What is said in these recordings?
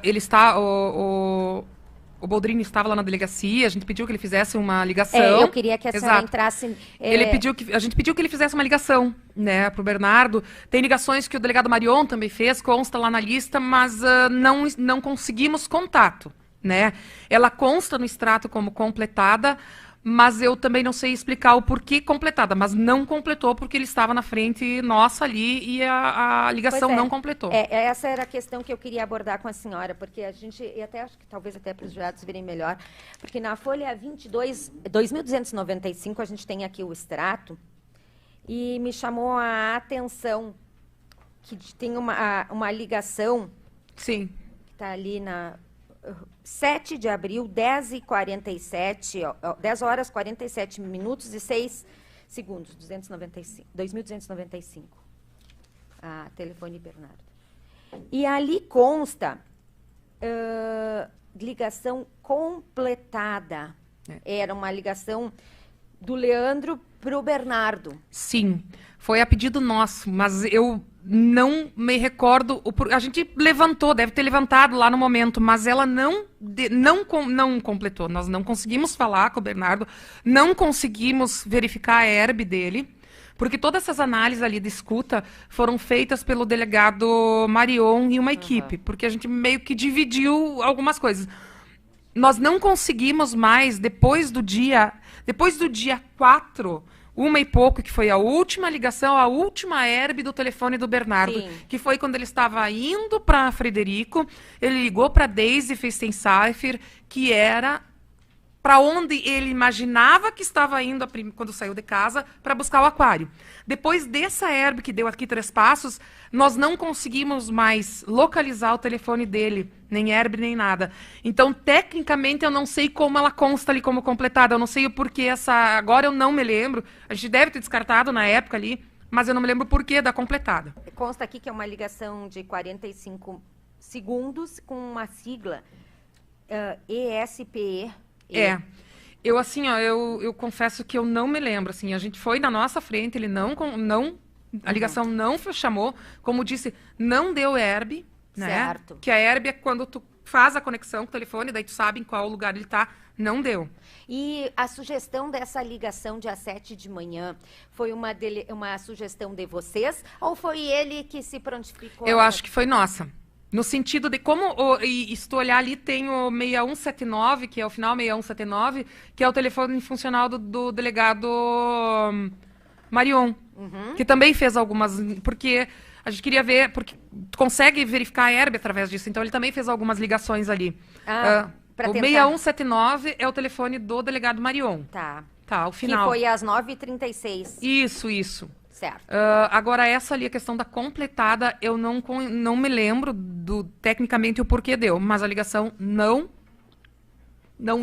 Ele está... O Boldrini estava lá na delegacia, a gente pediu que ele fizesse uma ligação. Eu queria que a senhora entrasse... A gente pediu que ele fizesse uma ligação, né, para o Bernardo. Tem ligações que o delegado Marion também fez, consta lá na lista, mas não conseguimos contato, né? Ela consta no extrato como completada, mas eu também não sei explicar o porquê completada, mas não completou porque ele estava na frente nossa ali e a ligação não completou. Essa era a questão que eu queria abordar com a senhora, porque a gente, e até acho que talvez até para os jurados verem melhor, porque na folha 22.295, a gente tem aqui o extrato, e me chamou a atenção que tem uma ligação. Sim. Que está ali na 7 de abril, 10h47, 10 horas 47 minutos e 6 segundos, 2.295. Telefone Bernardo. E ali consta ligação completada. Era uma ligação do Leandro para o Bernardo. Sim, foi a pedido nosso, mas eu não me recordo. A gente levantou, deve ter levantado lá no momento, mas ela não completou. Nós não conseguimos falar com o Bernardo, não conseguimos verificar a herb dele, porque todas essas análises ali de escuta foram feitas pelo delegado Marion e uma equipe, porque a gente meio que dividiu algumas coisas. Nós não conseguimos mais, depois do dia 4, 1h pouco, que foi a última ligação, a última herb do telefone do Bernardo, que foi quando ele estava indo para Frederico, ele ligou para Daisy Festensafer, que era para onde ele imaginava que estava indo quando saiu de casa para buscar o aquário. Depois dessa herb que deu aqui 3 passos, nós não conseguimos mais localizar o telefone dele, nem herb, nem nada. Então, tecnicamente, eu não sei como ela consta ali como completada. Eu não sei o porquê agora eu não me lembro. A gente deve ter descartado na época ali, mas eu não me lembro o porquê da completada. Consta aqui que é uma ligação de 45 segundos com uma sigla ESPE. Eu assim, ó, eu confesso que eu não me lembro, assim, a gente foi na nossa frente, ele a ligação não chamou, como disse, não deu herb, né? Certo. Que a herb é quando tu faz a conexão com o telefone, daí tu sabe em qual lugar ele tá, não deu. E a sugestão dessa ligação dia 7 de manhã foi uma sugestão de vocês ou foi ele que se prontificou? Eu acho que foi nossa. No sentido de como, se tu olhar ali, tem o 6179, que é o final 6179, que é o telefone funcional do delegado Marion, que também fez algumas, porque a gente queria ver, porque tu consegue verificar a herb através disso, então ele também fez algumas ligações ali. O 6179 é o telefone do delegado Marion. Tá, o final. Que foi às 9h36. Isso. Certo. Agora, essa ali, a questão da completada, eu não me lembro tecnicamente o porquê deu, mas a ligação não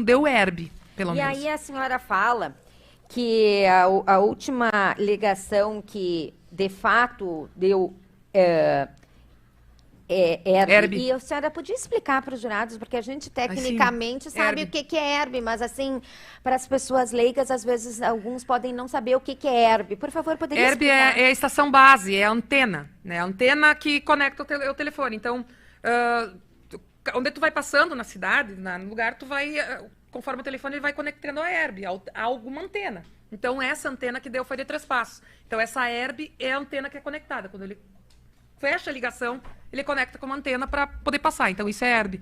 deu herb, pelo menos. E aí a senhora fala que a última ligação que, de fato, deu herb. E a senhora podia explicar para os jurados, porque a gente tecnicamente sabe o que é herb, mas assim, para as pessoas leigas, às vezes, alguns podem não saber o que é herb. Por favor, poderia explicar? Herb é a estação base, é a antena, né? A antena que conecta o telefone. Então, onde tu vai passando na cidade, no lugar, tu vai, conforme o telefone, ele vai conectando a herb, a alguma antena. Então, essa antena que deu foi de 3 passos. Então, essa herb é a antena que é conectada. Quando ele fecha a ligação, ele conecta com uma antena para poder passar. Então, isso é herb.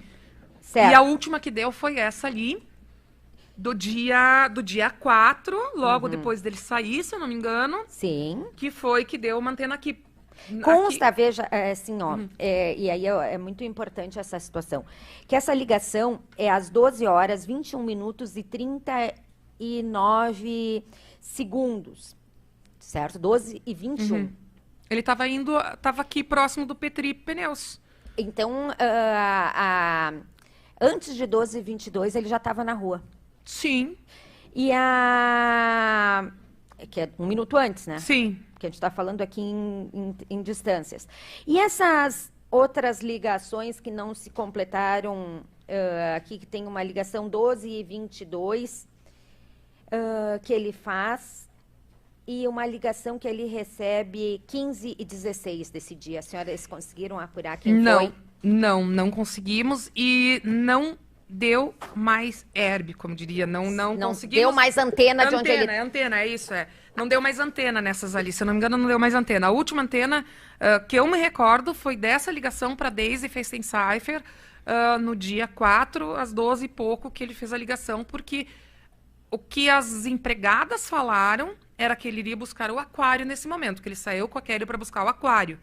Certo. E a última que deu foi essa ali, do dia 4, logo depois dele sair, se eu não me engano. Sim. Que foi que deu uma antena aqui. Consta, veja, assim, ó, e aí é muito importante essa situação, que essa ligação é às 12 horas, 21 minutos e 39 segundos, certo? 12h21. Ele estava aqui próximo do Petri Pneus. Então, antes de 12h22, ele já estava na rua. Sim. E que é 1 minuto antes, né? Sim. Que a gente está falando aqui em distâncias. E essas outras ligações que não se completaram, aqui que tem uma ligação 12h22, que ele faz, e uma ligação que ele recebe 15h16 desse dia. A senhora, eles conseguiram apurar quem foi? Não conseguimos e não deu mais herb, como diria. Não conseguimos. Deu mais antena de onde ele... Antena, é isso, é. Não deu mais antena nessas ali, se eu não me engano, não deu mais antena. A última antena que eu me recordo foi dessa ligação para Daisy Feistein-Seifer, no dia 4, às 12 e pouco, que ele fez a ligação, porque o que as empregadas falaram era que ele iria buscar o aquário nesse momento, que ele saiu com a Kelly para buscar o aquário.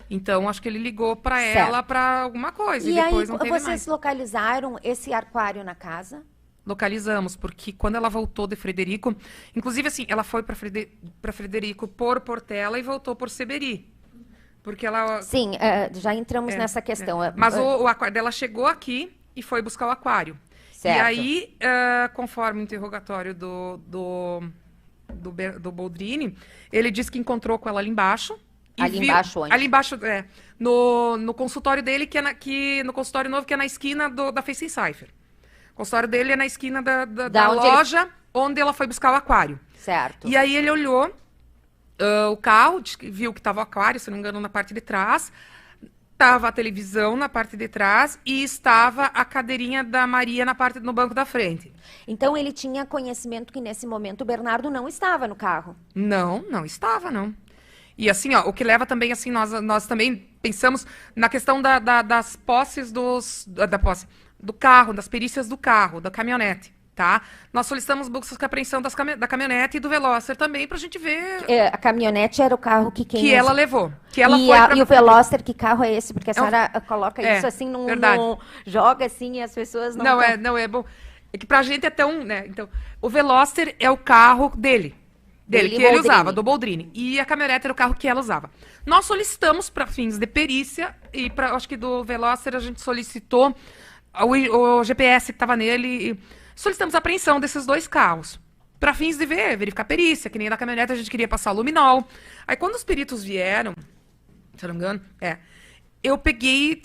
Então, acho que ele ligou para ela para alguma coisa e depois não teve mais. E aí, vocês localizaram esse aquário na casa? Localizamos, porque quando ela voltou de Frederico, inclusive assim, ela foi para Frederico por Portela e voltou por Seberi. Porque ela... Sim, já entramos nessa questão. Mas o aquário dela chegou aqui e foi buscar o aquário. Certo. E aí, conforme o interrogatório do Boldrini, ele disse que encontrou com ela ali embaixo. Embaixo onde? Ali embaixo, no consultório dele, no consultório novo, que é na esquina da Feistein-Seifer. O consultório dele é na esquina da loja onde ela foi buscar o aquário. Certo. E aí ele olhou o carro, viu que estava o aquário, se não me engano, na parte de trás. Estava a televisão na parte de trás e estava a cadeirinha da Maria no banco da frente. Então ele tinha conhecimento que nesse momento o Bernardo não estava no carro? Não estava, não. E assim, ó, o que leva também, assim, nós também pensamos na questão das posses da posse do carro, das perícias do carro, da caminhonete, tá? Nós solicitamos buscas de apreensão da caminhonete e do Veloster também pra gente ver... A caminhonete era o carro que ela levou. E o Veloster, que carro é esse? Porque a senhora coloca isso assim, joga assim e as pessoas não... Não, é bom. É que pra gente é tão, né? Então, o Veloster é o carro dele que ele usava, do Boldrini. E a caminhonete era o carro que ela usava. Nós solicitamos para fins de perícia e acho que do Veloster a gente solicitou o GPS que estava nele. E solicitamos a apreensão desses dois carros. Para fins de verificar perícia, que nem na caminhonete a gente queria passar luminol. Aí quando os peritos vieram, se eu não me engano, eu peguei,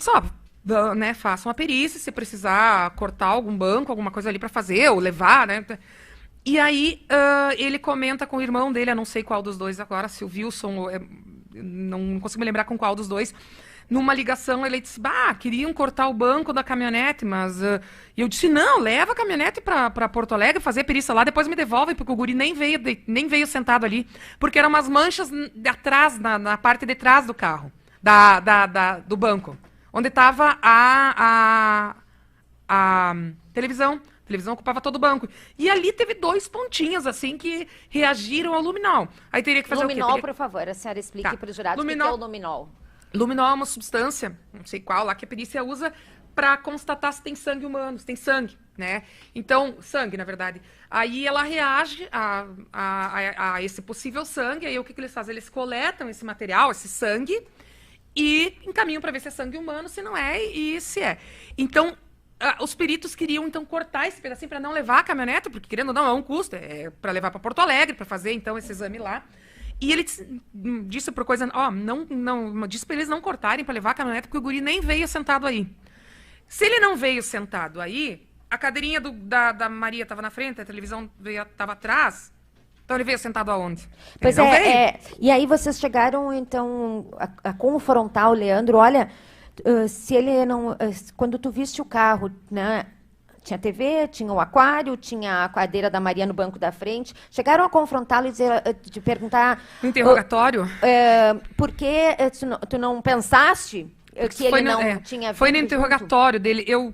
né, faça uma perícia, se precisar cortar algum banco, alguma coisa ali para fazer, ou levar, né? E aí, ele comenta com o irmão dele, eu não sei qual dos dois agora, se o Wilson, não consigo me lembrar com qual dos dois, numa ligação ele disse, queriam cortar o banco da caminhonete, mas... E eu disse, não, leva a caminhonete para Porto Alegre, fazer perícia lá, depois me devolve, porque o guri nem veio sentado ali, porque eram umas manchas atrás, na parte de trás do carro, do banco, onde estava a televisão. A televisão ocupava todo o banco. E ali teve 2 pontinhos, assim, que reagiram ao luminol. Aí teria que fazer luminol, o quê? Por favor, a senhora explique para os jurados o que é o luminol. Luminol é uma substância, não sei qual, lá que a perícia usa para constatar se tem sangue humano, se tem sangue, né? Então, sangue, na verdade. Aí ela reage a esse possível sangue, aí o que eles fazem? Eles coletam esse material, esse sangue, e encaminham para ver se é sangue humano, se não é e se é. Então, os peritos queriam, então, cortar esse pedacinho para não levar a caminhonete, porque, querendo ou não, é um custo, é para levar para Porto Alegre, para fazer, então, esse exame lá. E ele disse por coisa, disse para eles não cortarem para levar a caminhonete, porque o guri nem veio sentado aí. Se ele não veio sentado aí, a cadeirinha da Maria estava na frente, a televisão estava atrás, então ele veio sentado aonde? Pois e aí vocês chegaram, então, a confrontar o Leandro, olha... se ele não... quando tu viste o carro, né? Tinha TV, tinha o aquário, tinha a cadeira da Maria no banco da frente. Chegaram a confrontá-lo e de perguntar... No interrogatório? Por que tu não pensaste que ele não tinha vindo? Foi no interrogatório dele. Eu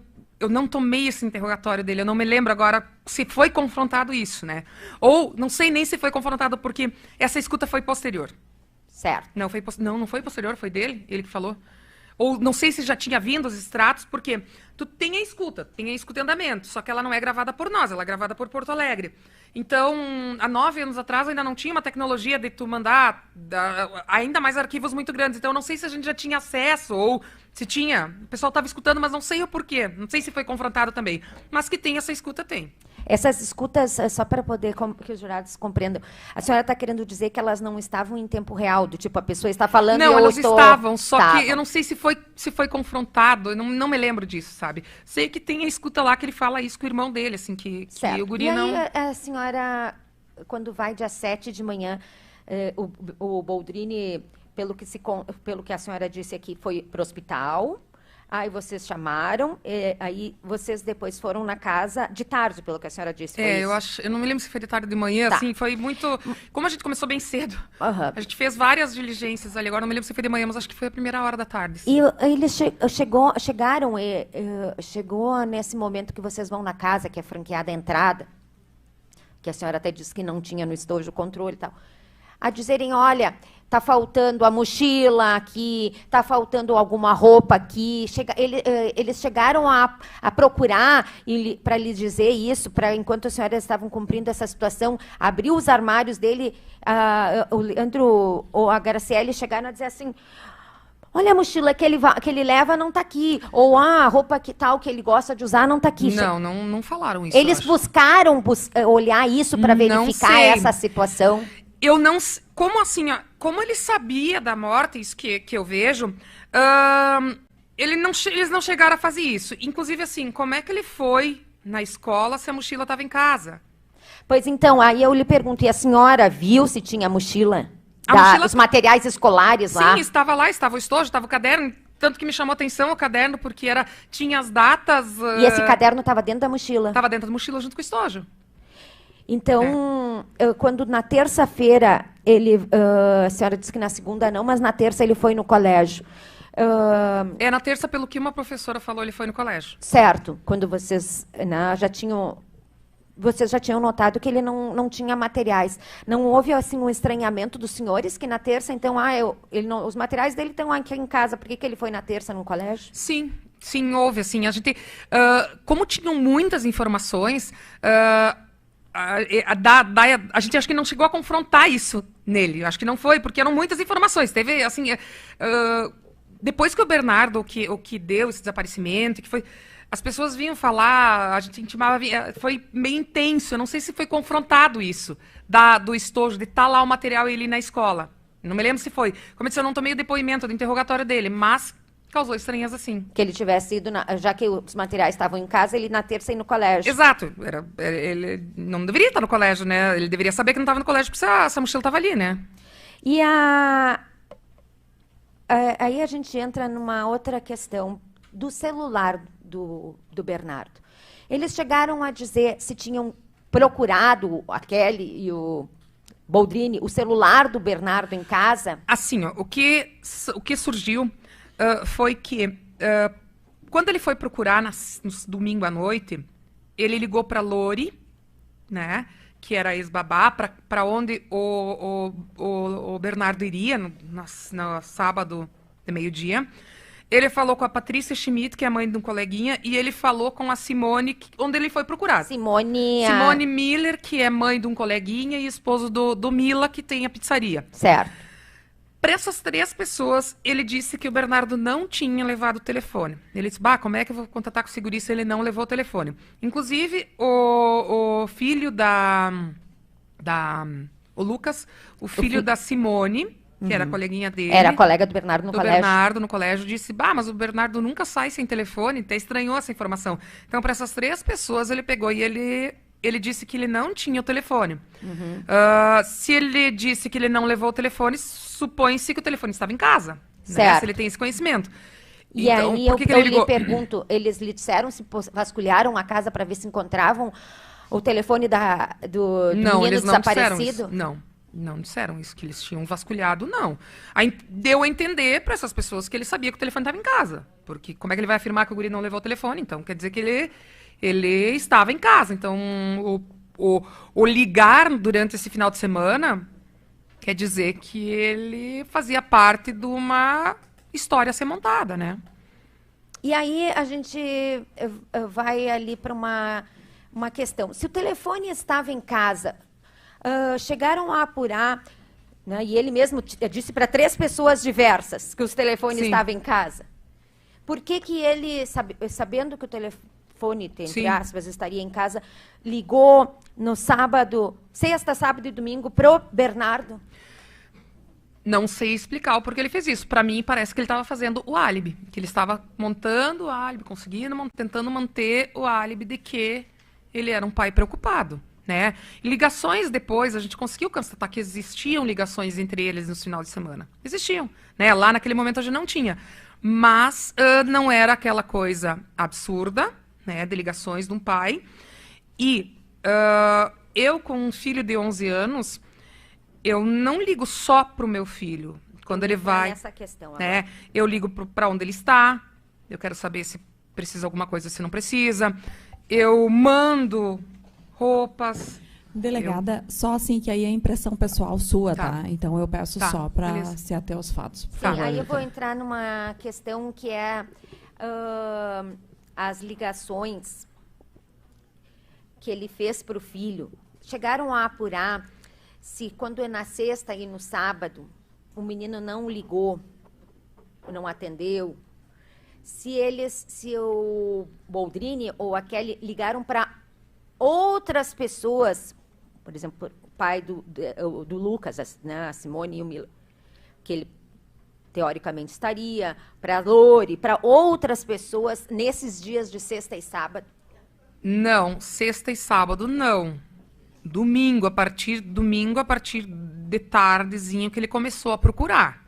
não tomei esse interrogatório dele. Eu não me lembro agora se foi confrontado isso, né? Ou não sei nem se foi confrontado, porque essa escuta foi posterior. Certo. Não foi posterior, foi dele, ele que falou. Ou não sei se já tinha vindo os extratos, porque tu tem a escuta em andamento, só que ela não é gravada por nós, ela é gravada por Porto Alegre. Então, há 9 anos atrás ainda não tinha uma tecnologia de tu mandar ainda mais arquivos muito grandes. Então, eu não sei se a gente já tinha acesso ou se tinha. O pessoal estava escutando, mas não sei o porquê. Não sei se foi confrontado também. Mas que tem essa escuta, tem. Essas escutas, só para poder que os jurados compreendam, a senhora está querendo dizer que elas não estavam em tempo real, do tipo, a pessoa está falando e eu elas estavam, só que eu não sei se foi confrontado, eu não me lembro disso, sabe? Sei que tem a escuta lá que ele fala isso com o irmão dele, assim, que o guri não... E aí, a senhora, quando vai dia 7 de manhã, o Boldrini, pelo que a senhora disse aqui, foi para o hospital. Aí vocês chamaram, aí vocês depois foram na casa de tarde, pelo que a senhora disse. Foi isso? Eu não me lembro se foi de tarde ou de manhã, Tá. assim, foi muito... Como a gente começou bem cedo, Aham. a gente fez várias diligências ali, agora não me lembro se foi de manhã, mas acho que foi a primeira hora da tarde. E eles chegou nesse momento que vocês vão na casa, que é franqueada a entrada, que a senhora até disse que não tinha no estojo o controle e tal, a dizerem, olha, tá faltando a mochila aqui, tá faltando alguma roupa aqui. Eles chegaram a procurar para lhe dizer isso, enquanto as senhoras estavam cumprindo essa situação, abriu os armários dele, o Leandro ou a Graciele chegaram a dizer assim, olha, a mochila que ele leva não está aqui. Ou a roupa que ele gosta de usar não está aqui. Não falaram isso. Eles buscaram olhar isso para verificar essa situação. Eu não... Como assim, como ele sabia da morte, isso que eu vejo, eles não chegaram a fazer isso. Inclusive, assim, como é que ele foi na escola se a mochila estava em casa? Pois então, aí eu lhe pergunto, e a senhora viu se tinha mochila? Os materiais escolares lá? Sim, estava lá, estava o estojo, estava o caderno. Tanto que me chamou a atenção o caderno, porque tinha as datas... E esse caderno estava dentro da mochila? Estava dentro da mochila junto com o estojo. Então, quando na terça-feira, a senhora disse que na segunda não, mas na terça ele foi no colégio. Na terça, pelo que uma professora falou, ele foi no colégio. Certo. Quando vocês vocês já tinham notado que ele não tinha materiais. Não houve assim um estranhamento dos senhores que na terça, então, os materiais dele estão aqui em casa, por que ele foi na terça no colégio? Sim, houve. Assim, a gente, como tinham muitas informações, a gente acho que não chegou a confrontar isso nele. Acho que não foi, porque eram muitas informações. Teve, assim, depois que o Bernardo, o que deu esse desaparecimento, que foi... As pessoas vinham falar, a gente intimava, foi meio intenso. Eu não sei se foi confrontado isso, do estojo, de estar lá o material e ele ir na escola. Não me lembro se foi. Como eu disse, eu não tomei o depoimento do interrogatório dele, mas causou estranheza, sim. Que ele tivesse ido, já que os materiais estavam em casa, ele na terça ia no colégio. Exato. Ele não deveria estar no colégio, né? Ele deveria saber que não estava no colégio, porque essa mochila estava ali, né? E aí a gente entra numa outra questão do celular do Bernardo. Eles chegaram a dizer se tinham procurado a Kelly e o Boldrini, o celular do Bernardo em casa. Assim, ó, o que surgiu foi que quando ele foi procurar no domingo à noite, ele ligou para Lori, né, que era ex-babá, para onde o Bernardo iria no sábado de meio-dia. Ele falou com a Patrícia Schmidt, que é a mãe de um coleguinha, e ele falou com a Simone, onde ele foi procurado. Simone Miller, que é mãe de um coleguinha e esposo do Mila, que tem a pizzaria. Certo. Para essas 3 pessoas, ele disse que o Bernardo não tinha levado o telefone. Ele disse, como é que eu vou contatar com o segurança se ele não levou o telefone? Inclusive, o filho o Lucas, o filho da Simone... que era a coleguinha dele. Era a colega do Bernardo no colégio. Bernardo no colégio disse, mas o Bernardo nunca sai sem telefone, até estranhou essa informação. Então, para essas 3 pessoas, ele pegou e ele disse que ele não tinha o telefone. Se ele disse que ele não levou o telefone, supõe-se que o telefone estava em casa. Certo. Né? Se ele tem esse conhecimento. E então, aí eu lhe pergunto, eles lhe disseram, se vasculharam a casa para ver se encontravam o telefone do menino desaparecido? Não disseram isso, que eles tinham vasculhado, não. Aí deu a entender para essas pessoas que ele sabia que o telefone estava em casa. Porque como é que ele vai afirmar que o guri não levou o telefone? Então, quer dizer que ele estava em casa. Então, o ligar durante esse final de semana quer dizer que ele fazia parte de uma história a ser montada, né? E aí a gente vai ali para uma questão. Se o telefone estava em casa... chegaram a apurar, né, e ele mesmo disse para 3 pessoas diversas que os telefones estavam em casa. Por que ele, sabendo que o telefone, entre aspas, estaria em casa, ligou no sábado, sexta, sábado e domingo, pro Bernardo? Não sei explicar o porquê ele fez isso. Para mim, parece que ele estava fazendo o álibi, que ele estava montando o álibi, tentando manter o álibi de que ele era um pai preocupado. Né? Ligações depois, a gente conseguiu constatar que existiam ligações entre eles no final de semana. Existiam. Né? Lá naquele momento a gente não tinha. Mas não era aquela coisa absurda, né, de ligações de um pai. E eu, com um filho de 11 anos, eu não ligo só para o meu filho. Quando ele vai, nessa questão agora. né, eu ligo para onde ele está, eu quero saber se precisa alguma coisa, se não precisa. Eu mando roupas. Delegada, só assim que aí é impressão pessoal sua, tá? Então eu peço só para beleza. se ater aos fatos. Por Sim, favor, aí eu vou doutora. entrar numa questão que é as ligações que ele fez para o filho. Chegaram a apurar se quando é na sexta e no sábado o menino não ligou, não atendeu, se o Boldrini ou a Kelly ligaram para outras pessoas, por exemplo, o pai do Lucas, né, a Simone e o Milo, que ele teoricamente estaria, para a Lore, para outras pessoas nesses dias de sexta e sábado. Não, sexta e sábado não. Domingo a partir de tardezinho que ele começou a procurar.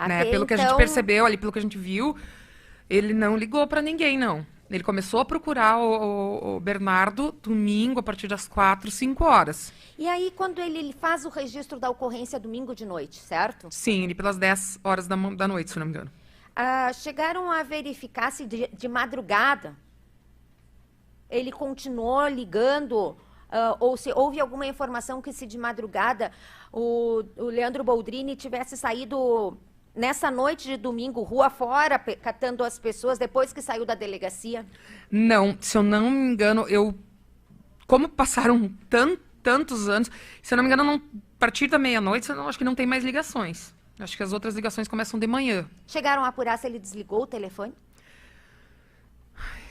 Né? Até Pelo que a gente então- percebeu ali, pelo que a gente viu, ele não ligou para ninguém, não. Ele começou a procurar o Bernardo domingo a partir das 4, 5 horas. E aí, quando ele faz o registro da ocorrência domingo de noite, certo? Sim, ele pelas 10 horas da noite, se não me engano. Chegaram a verificar se de madrugada ele continuou ligando, ou se houve alguma informação que se de madrugada o Leandro Boldrini tivesse saído nessa noite de domingo, rua fora, catando as pessoas depois que saiu da delegacia? Não, se eu não me engano, como passaram tantos anos, se eu não me engano, a partir da meia-noite, eu acho que não tem mais ligações. Acho que as outras ligações começam de manhã. Chegaram a apurar se ele desligou o telefone?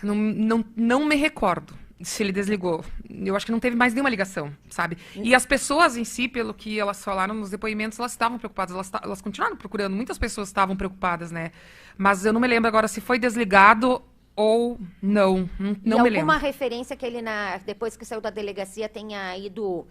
Não me recordo se ele desligou. Eu acho que não teve mais nenhuma ligação, sabe? E as pessoas em si, pelo que elas falaram nos depoimentos, elas estavam preocupadas. Elas continuaram procurando. Muitas pessoas estavam preocupadas, né? Mas eu não me lembro agora se foi desligado ou não. Não me lembro. Alguma referência que ele, depois que saiu da delegacia, tenha ido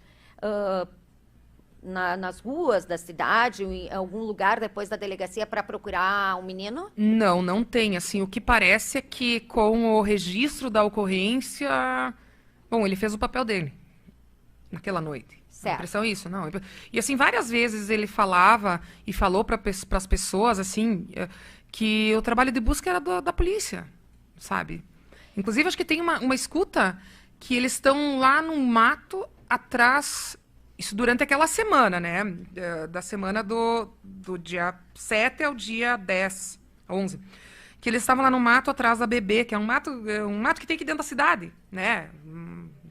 nas ruas da cidade, em algum lugar depois da delegacia para procurar um menino? Não tem. Assim, o que parece é que com o registro da ocorrência, bom, ele fez o papel dele naquela noite. Certo. A impressão é isso, não. E assim, várias vezes ele falava e falou para as pessoas, assim, que o trabalho de busca era da polícia, sabe? Inclusive, acho que tem uma escuta que eles estão lá no mato atrás. Isso durante aquela semana, né? Da semana do dia 7 ao dia 10, 11. Que eles estavam lá no mato atrás da Bebê, que é um mato que tem aqui dentro da cidade, né?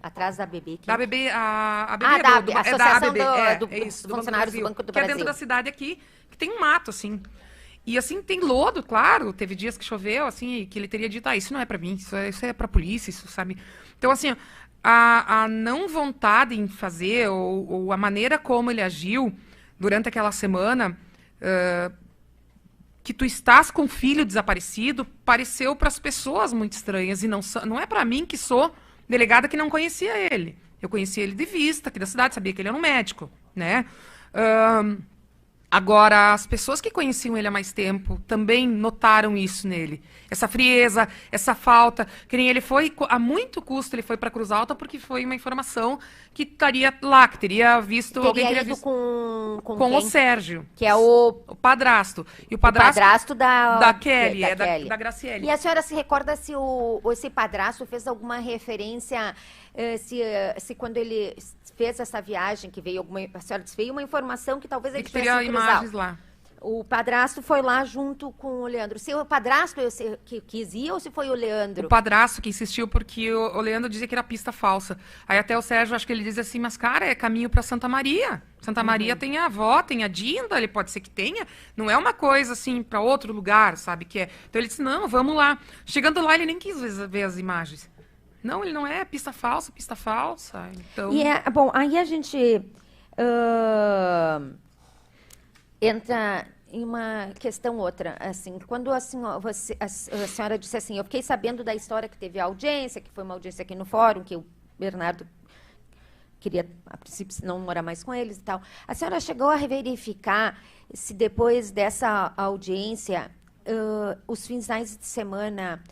Atrás da Bebê? Da Bebê, a Bebê Ah, é da Associação ABB, dos Funcionários do Banco do que é Brasil. dentro da cidade aqui, que tem um mato, assim. E assim, tem lodo, claro. Teve dias que choveu, assim, que ele teria dito, isso não é pra mim, isso é pra polícia, isso, sabe? Então, assim, a não vontade em fazer, ou a maneira como ele agiu durante aquela semana, que tu estás com o filho desaparecido, pareceu para as pessoas muito estranhas. E não é para mim, que sou delegada, que não conhecia ele. Eu conhecia ele de vista, aqui da cidade, sabia que ele era um médico, né? Agora, as pessoas que conheciam ele há mais tempo também notaram isso nele. Essa frieza, essa falta. Que nem ele foi, a muito custo, ele foi para Cruz Alta porque foi uma informação que estaria lá, que teria visto... alguém teria ido visto com com o quem? Sérgio. Que é o padrasto. E o padrasto da Kelly, Kelly. da Graciele. E a senhora se recorda se esse padrasto fez alguma referência, se quando ele fez essa viagem, que veio a senhora disse, veio uma informação que talvez ele que tivesse teria em Cruz imagens Alta. lá. O padrasto foi lá junto com o Leandro. Se o padrasto que quis ir ou se foi o Leandro? O padrasto que insistiu porque o Leandro dizia que era pista falsa. Aí até o Sérgio, acho que ele diz assim, mas cara, é caminho para Santa Maria. Santa Maria tem a avó, tem a Dinda, ele pode ser que tenha. Não é uma coisa assim para outro lugar, sabe? Que é. Então ele disse, não, vamos lá. Chegando lá, ele nem quis ver as imagens. Não, ele não é pista falsa. Então... Bom, aí a gente entra em uma questão outra, assim, quando a senhora disse assim, eu fiquei sabendo da história que teve a audiência, que foi uma audiência aqui no fórum, que o Bernardo queria, a princípio, não morar mais com eles e tal. A senhora chegou a verificar se depois dessa audiência os finais de semana,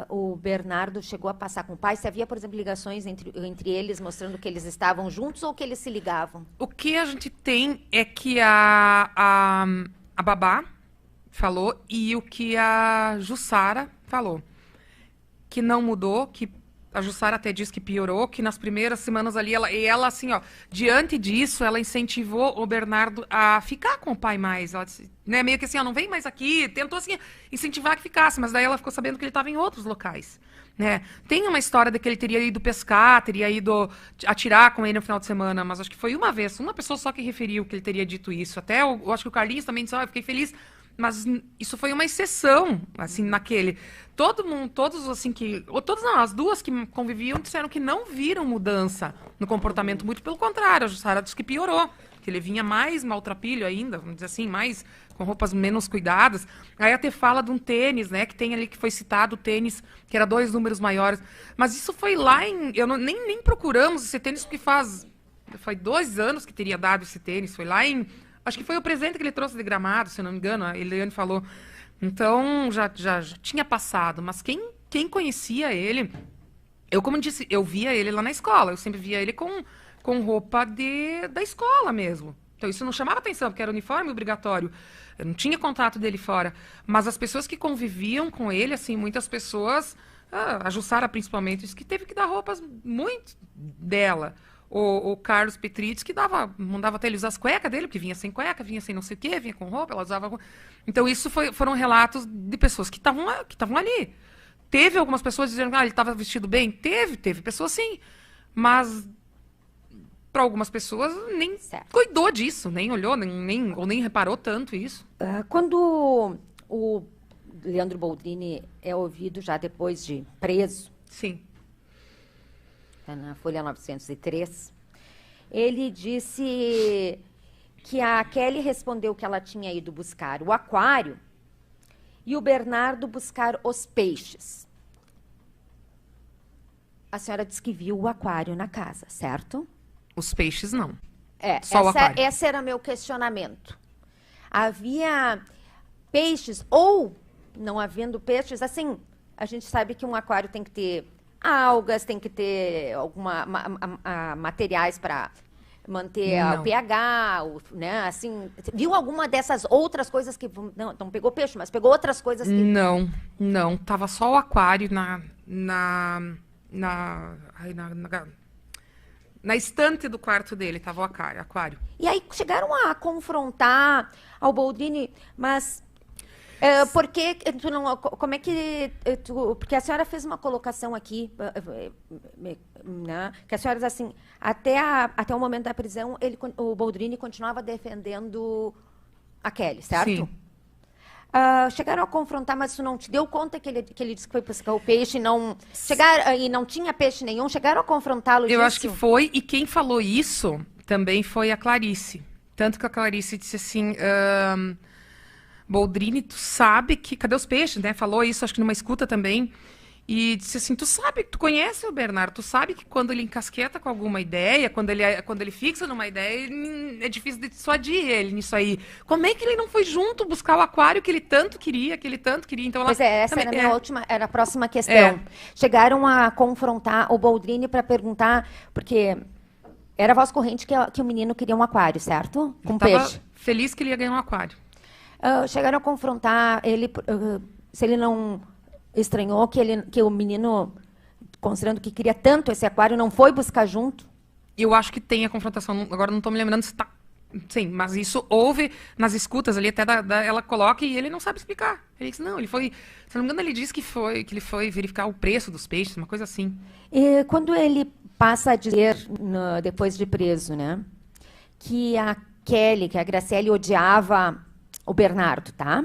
o Bernardo chegou a passar com o pai? Se havia, por exemplo, ligações entre eles, mostrando que eles estavam juntos ou que eles se ligavam? O que a gente tem é que a babá falou e o que a Jussara falou. Que não mudou, que a Jussara até disse que piorou, que nas primeiras semanas ali, ela assim, ó, diante disso, ela incentivou o Bernardo a ficar com o pai mais. Ela disse, né, meio que assim, ó, não vem mais aqui, tentou assim, incentivar que ficasse, mas daí ela ficou sabendo que ele estava em outros locais. Né? Tem uma história de que ele teria ido pescar, teria ido atirar com ele no final de semana, mas acho que foi uma vez, uma pessoa só que referiu que ele teria dito isso. Até eu acho que o Carlinhos também disse, eu fiquei feliz. Mas isso foi uma exceção, assim, naquele. Todo mundo, todos, assim, todas não, as duas que conviviam disseram que não viram mudança no comportamento. Muito pelo contrário, a Jussara disse que piorou. Que ele vinha mais maltrapilho ainda, vamos dizer assim, mais com roupas menos cuidadas. Aí até fala de um tênis, né, que tem ali, que foi citado, o tênis, que era 2 números maiores. Mas isso foi lá em... nem procuramos esse tênis, porque foi 2 anos que teria dado esse tênis. Foi lá em... Acho que foi o presente que ele trouxe de Gramado, se não me engano, a Eliane falou. Então, já tinha passado. Mas quem conhecia ele... Eu, como disse, eu via ele lá na escola. Eu sempre via ele com roupa da escola mesmo. Então, isso não chamava atenção, porque era uniforme obrigatório. Eu não tinha contato dele fora. Mas as pessoas que conviviam com ele, assim, muitas pessoas... a Jussara, principalmente, disse que teve que dar roupas muito dela. O Carlos Petritz, que mandava até ele usar as cuecas dele, porque vinha sem cueca, vinha sem não sei o quê, vinha com roupa, ela usava... Então, isso foram relatos de pessoas que estavam ali. Teve algumas pessoas dizendo que ele estava vestido bem? Teve pessoas sim. Mas, para algumas pessoas, nem cuidou disso, nem olhou, ou nem reparou tanto isso. Quando o Leandro Boldrini é ouvido já depois de preso... Sim. Na Folha 903, ele disse que a Kelly respondeu que ela tinha ido buscar o aquário e o Bernardo buscar os peixes. A senhora disse que viu o aquário na casa, certo? Os peixes, não. Só o aquário. Esse era meu questionamento. Havia peixes ou, não havendo peixes, assim, a gente sabe que um aquário tem que ter algas, tem que ter materiais para manter o pH, né? Assim, viu alguma dessas outras coisas que não pegou peixe, mas pegou outras coisas que... Não, tava só o aquário na estante do quarto dele, tava o aquário. E aí chegaram a confrontar ao Boldrini, mas porque tu não, como é que porque a senhora fez uma colocação aqui, né, que a senhora diz assim, até o momento da prisão, o Boldrini continuava defendendo a Kelly, certo? Sim. Chegaram a confrontar, mas tu não te deu conta que ele disse que foi pescar o peixe e não tinha peixe nenhum? Chegaram a confrontá-lo disso? Eu acho que foi, e quem falou isso também foi a Clarice. Tanto que a Clarice disse assim... Boldrini, tu sabe que... Cadê os peixes, né? Falou isso, acho que numa escuta também. E disse assim, tu sabe, tu conhece o Bernardo, tu sabe que quando ele encasqueta com alguma ideia, quando ele fixa numa ideia, é difícil de dissuadir ele nisso aí. Como é que ele não foi junto buscar o aquário que ele tanto queria, Então, pois essa era era a próxima questão. Chegaram a confrontar o Boldrini para perguntar, porque era a voz corrente que o menino queria um aquário, certo? Com peixe. Feliz que ele ia ganhar um aquário. Chegaram a confrontar ele, se ele não estranhou que o menino, considerando que queria tanto esse aquário, não foi buscar junto? Eu acho que tem a confrontação, agora não estou me lembrando se está... Sim, mas isso houve nas escutas ali, até ela coloca e ele não sabe explicar. Ele disse, não, ele foi... Se não me engano, ele disse que ele foi verificar o preço dos peixes, uma coisa assim. E quando ele passa a dizer, depois de preso, né, que a Graciele odiava... o Bernardo, tá?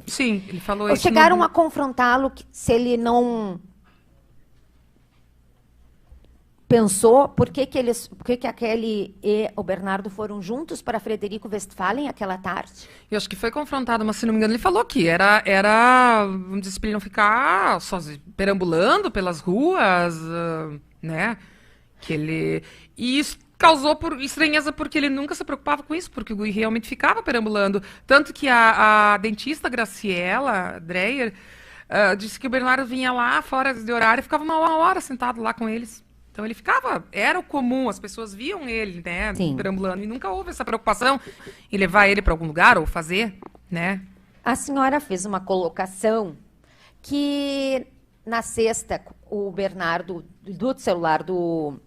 Sim, ele falou isso. Chegaram a confrontá-lo se ele não pensou por que a Kelly e o Bernardo foram juntos para Frederico Westphalen aquela tarde? Eu acho que foi confrontado, mas se não me engano ele falou que era vamos dizer, para ele não ficar sozinho, perambulando pelas ruas, né? Que ele... E isso, causou estranheza porque ele nunca se preocupava com isso, porque o guri realmente ficava perambulando. Tanto que a dentista Graciela Dreyer disse que o Bernardo vinha lá fora de horário e ficava uma hora sentado lá com eles. Então ele ficava, era o comum, as pessoas viam ele, né, perambulando, e nunca houve essa preocupação em levar ele para algum lugar ou fazer, né? A senhora fez uma colocação que na sexta o Bernardo, do celular do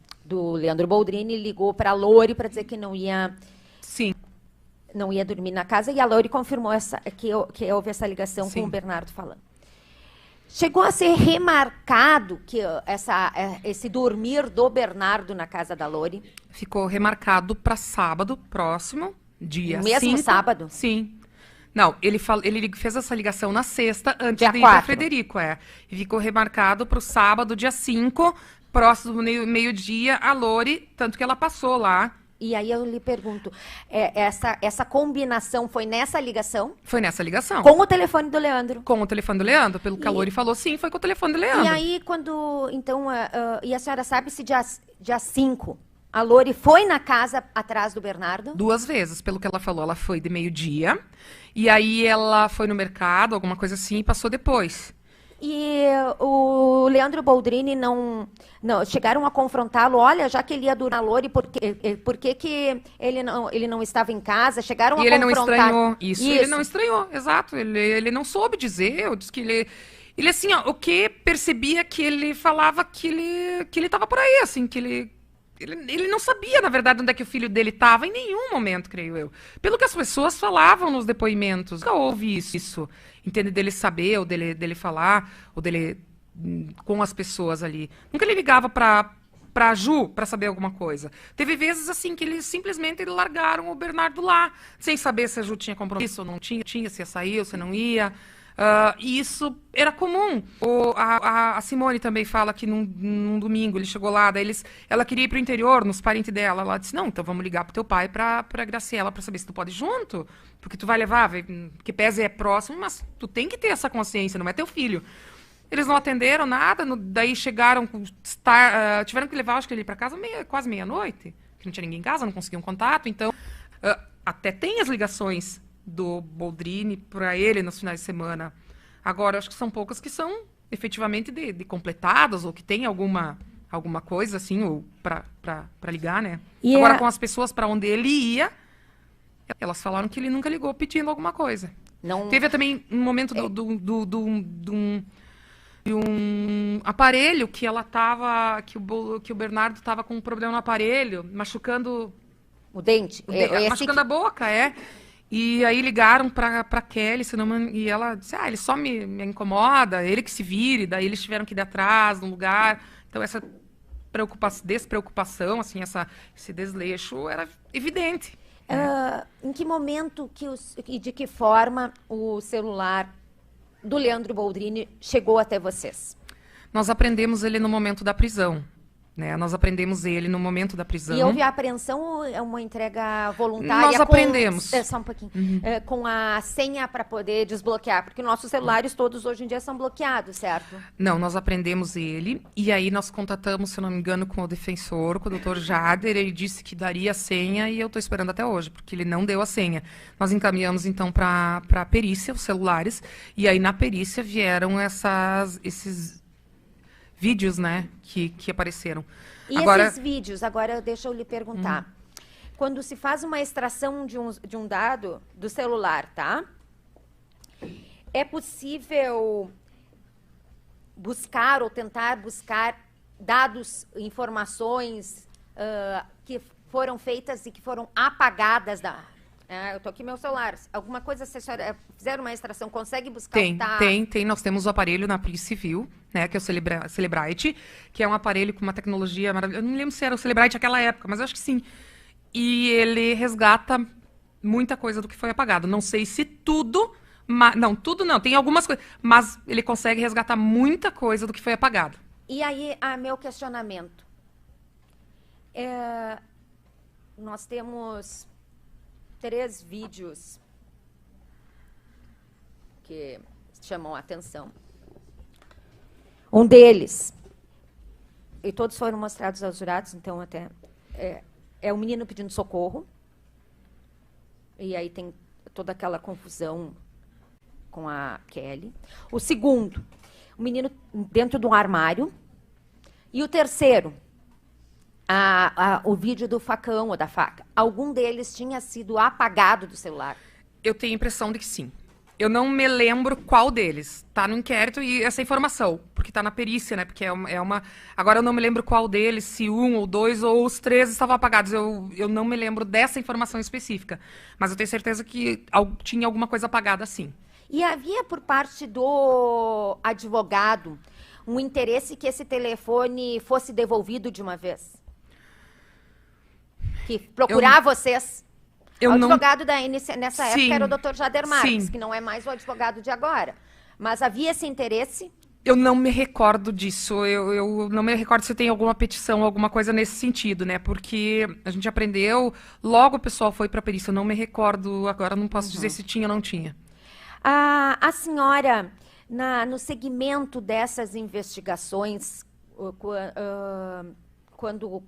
Leandro Boldrini, ligou para a Lori para dizer que não ia dormir na casa, e a Lori confirmou que houve essa ligação com o Bernardo falando. Chegou a ser remarcado que esse dormir do Bernardo na casa da Lori? Ficou remarcado para sábado próximo, dia 5. Mesmo sábado? Sim. Não, ele fez essa ligação na sexta, antes dia de ir para 4. Frederico, E ficou remarcado para o sábado, dia 5, próximo do meio-dia, a Lori, tanto que ela passou lá. E aí eu lhe pergunto, essa combinação foi nessa ligação? Foi nessa ligação. Com o telefone do Leandro? Com o telefone do Leandro, pelo que a Lori falou, sim, foi com o telefone do Leandro. E aí, então, e a senhora sabe se dia 5 a Lori foi na casa atrás do Bernardo? 2 vezes, pelo que ela falou, ela foi de meio-dia, e aí ela foi no mercado, alguma coisa assim, e passou depois. E o Leandro Boldrini não chegaram a confrontá-lo, olha, já que ele ia dormir na Lori, por que ele não estava em casa? Chegaram a confrontar. E ele não estranhou. Isso, ele não estranhou, exato. Ele não soube dizer, eu disse que ele assim, ó, o que percebia que ele falava que ele estava por aí, assim, que ele não sabia, na verdade, onde é que o filho dele estava, em nenhum momento, creio eu. Pelo que as pessoas falavam nos depoimentos. Nunca houve isso. Entende? Dele saber, ou dele falar, ou dele com as pessoas ali. Nunca ele ligava pra Ju para saber alguma coisa. Teve vezes, assim, que eles simplesmente largaram o Bernardo lá, sem saber se a Ju tinha compromisso ou não tinha, se ia sair ou se não ia. E isso era comum. A Simone também fala que num domingo ele chegou lá, daí ela queria ir pro interior, nos parentes dela. Ela disse, não, então vamos ligar pro teu pai, pra Graciela, pra saber se tu pode ir junto, porque tu vai levar, que pese é próximo, mas tu tem que ter essa consciência, não é teu filho. Eles não atenderam nada, daí chegaram, tiveram que levar, acho que ele para casa quase meia-noite, que não tinha ninguém em casa, não conseguiam contato, então até tem as ligações do Boldrini para ele nos finais de semana. Agora, acho que são poucas que são efetivamente de completadas, ou que tem alguma coisa assim, ou para ligar, né? Agora, com as pessoas para onde ele ia, elas falaram que ele nunca ligou pedindo alguma coisa. Não... Teve também um momento de um aparelho que ela tava, que o Bernardo estava com um problema no aparelho, machucando o dente, machucando a boca, E aí ligaram pra Kelly, e ela disse, ele só me incomoda, ele que se vire, daí eles tiveram que ir atrás, num lugar. Então essa despreocupação, assim, esse desleixo era evidente. Em que momento e de que forma o celular do Leandro Boldrini chegou até vocês? Nós aprendemos ele no momento da prisão. Nós aprendemos ele no momento da prisão. E houve a apreensão ou é uma entrega voluntária? Nós aprendemos. Só um pouquinho. Com a senha para poder desbloquear, porque nossos celulares todos hoje em dia são bloqueados, certo? Não, nós aprendemos ele e aí nós contatamos, se eu não me engano, com o defensor, com o doutor Jader, ele disse que daria a senha e eu estou esperando até hoje, porque ele não deu a senha. Nós encaminhamos então para a perícia, os celulares, e aí na perícia vieram esses vídeos, né, que apareceram. E esses vídeos, agora deixa eu lhe perguntar. Quando se faz uma extração de um dado do celular, tá? É possível buscar ou tentar buscar dados, informações que foram feitas e que foram apagadas da... eu tô aqui meu celular. Alguma coisa, se a senhora fizeram uma extração, consegue buscar? Tem. Nós temos o aparelho na Polícia Civil, né, que é o Celebrite, que é um aparelho com uma tecnologia maravilhosa. Eu não me lembro se era o Celebrite naquela época, mas eu acho que sim. E ele resgata muita coisa do que foi apagado. Não sei se tudo, não, tudo não. Tem algumas coisas, mas ele consegue resgatar muita coisa do que foi apagado. E aí, meu questionamento. Nós temos 3 vídeos que chamam a atenção. Um deles, e todos foram mostrados aos jurados, então até é o menino pedindo socorro. E aí tem toda aquela confusão com a Kelly. O segundo, o menino dentro de um armário. E o terceiro, o vídeo do facão ou da faca. Algum deles tinha sido apagado do celular? Eu tenho a impressão de que sim. Eu não me lembro qual deles. Tá no inquérito e essa informação, porque tá na perícia, né? Porque é uma... Agora eu não me lembro qual deles, se 1 ou 2 ou os 3 estavam apagados. Eu não me lembro dessa informação específica. Mas eu tenho certeza que tinha alguma coisa apagada, sim. E havia por parte do advogado um interesse que esse telefone fosse devolvido de uma vez? Que procurar vocês... O advogado nessa época era o Dr. Jader Marques, que não é mais o advogado de agora. Mas havia esse interesse? Eu não me recordo disso. Eu não me recordo se tem alguma petição, alguma coisa nesse sentido, né? Porque a gente aprendeu, logo o pessoal foi para a perícia. Eu não me recordo agora, não posso dizer se tinha ou não tinha. A senhora, no segmento dessas investigações, quando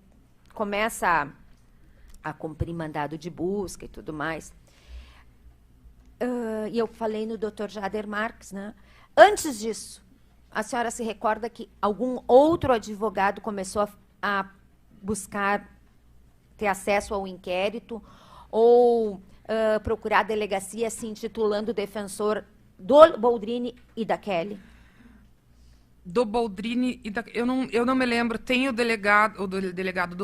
começa a cumprir mandado de busca e tudo mais. E eu falei no Dr. Jader Marques, né? Antes disso, a senhora se recorda que algum outro advogado começou a buscar ter acesso ao inquérito ou procurar a delegacia se intitulando defensor do Boldrini e da Kelly? Do Boldrini e da... Eu não me lembro. Tem o delegado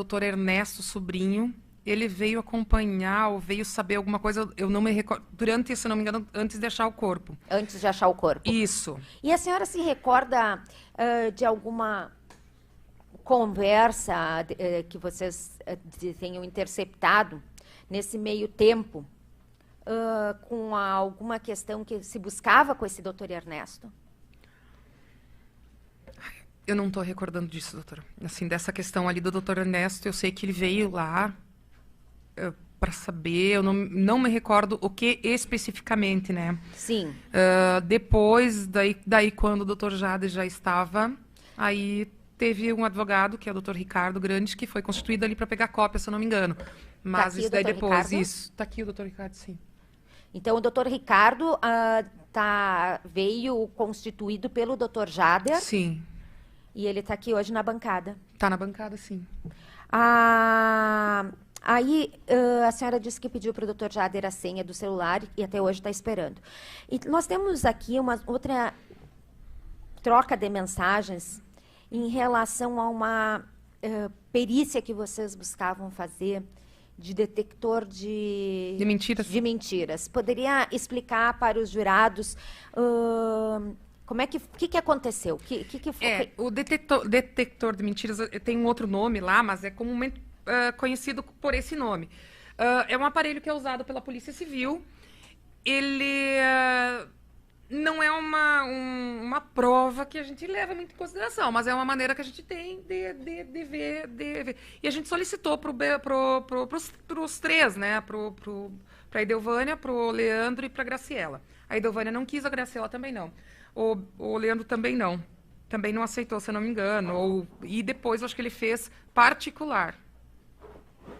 Dr. Ernesto Sobrinho. Ele veio acompanhar ou veio saber alguma coisa, eu não me recordo, durante, se não me engano, antes de achar o corpo. Antes de achar o corpo. Isso. E a senhora se recorda de alguma conversa que vocês tenham interceptado nesse meio tempo com alguma questão que se buscava com esse doutor Ernesto? Eu não estou recordando disso, doutora. Assim, dessa questão ali do doutor Ernesto, eu sei que ele veio lá para saber, eu não me recordo o que especificamente, né? Sim. Depois, daí quando o doutor Jade já estava, aí teve um advogado, que é o doutor Ricardo Grande, que foi constituído ali para pegar cópia, se eu não me engano. Mas tá isso daí depois, Ricardo? isso. Está aqui o doutor Ricardo, sim. Então, o doutor Ricardo veio constituído pelo doutor Jader. Sim. E ele está aqui hoje na bancada. Está na bancada, sim. Aí a senhora disse que pediu para o doutor Jader a senha do celular e até hoje está esperando. E nós temos aqui uma outra troca de mensagens em relação a uma perícia que vocês buscavam fazer de detector de mentiras. De mentiras. Poderia explicar para os jurados como é que aconteceu? Que foi? O detector de mentiras tem um outro nome lá, mas é comumente conhecido por esse nome. É um aparelho que é usado pela Polícia Civil. Ele não é uma prova que a gente leva muito em consideração, mas é uma maneira que a gente tem de ver. E a gente solicitou para os três, né? Para a Edelvânia, para o Leandro e para a Graciela. A Edelvânia não quis, a Graciela também não. O Leandro também não. Também não aceitou, se eu não me engano. E depois, eu acho que ele fez particular.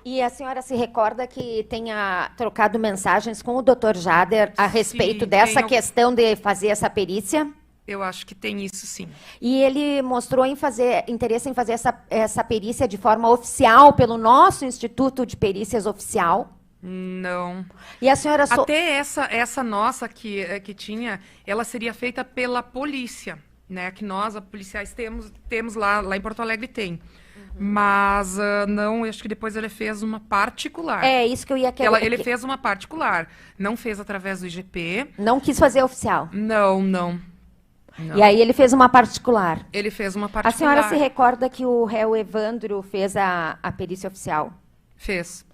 E a senhora se recorda que tenha trocado mensagens com o Dr. Jader a respeito dessa questão de fazer essa perícia? Eu acho que tem isso, sim. E ele mostrou interesse em fazer essa perícia de forma oficial pelo nosso Instituto de Perícias Oficial? Não. E a senhora... Até essa nossa que tinha, ela seria feita pela polícia, né? Que nós, policiais, temos lá em Porto Alegre tem. Mas não, acho que depois ele fez uma particular. É isso que eu ia querer. Ele fez uma particular. Não fez através do IGP. Não quis fazer oficial? Não. E aí ele fez uma particular? Ele fez uma particular. A senhora se recorda que o réu Evandro fez a perícia oficial? Fez.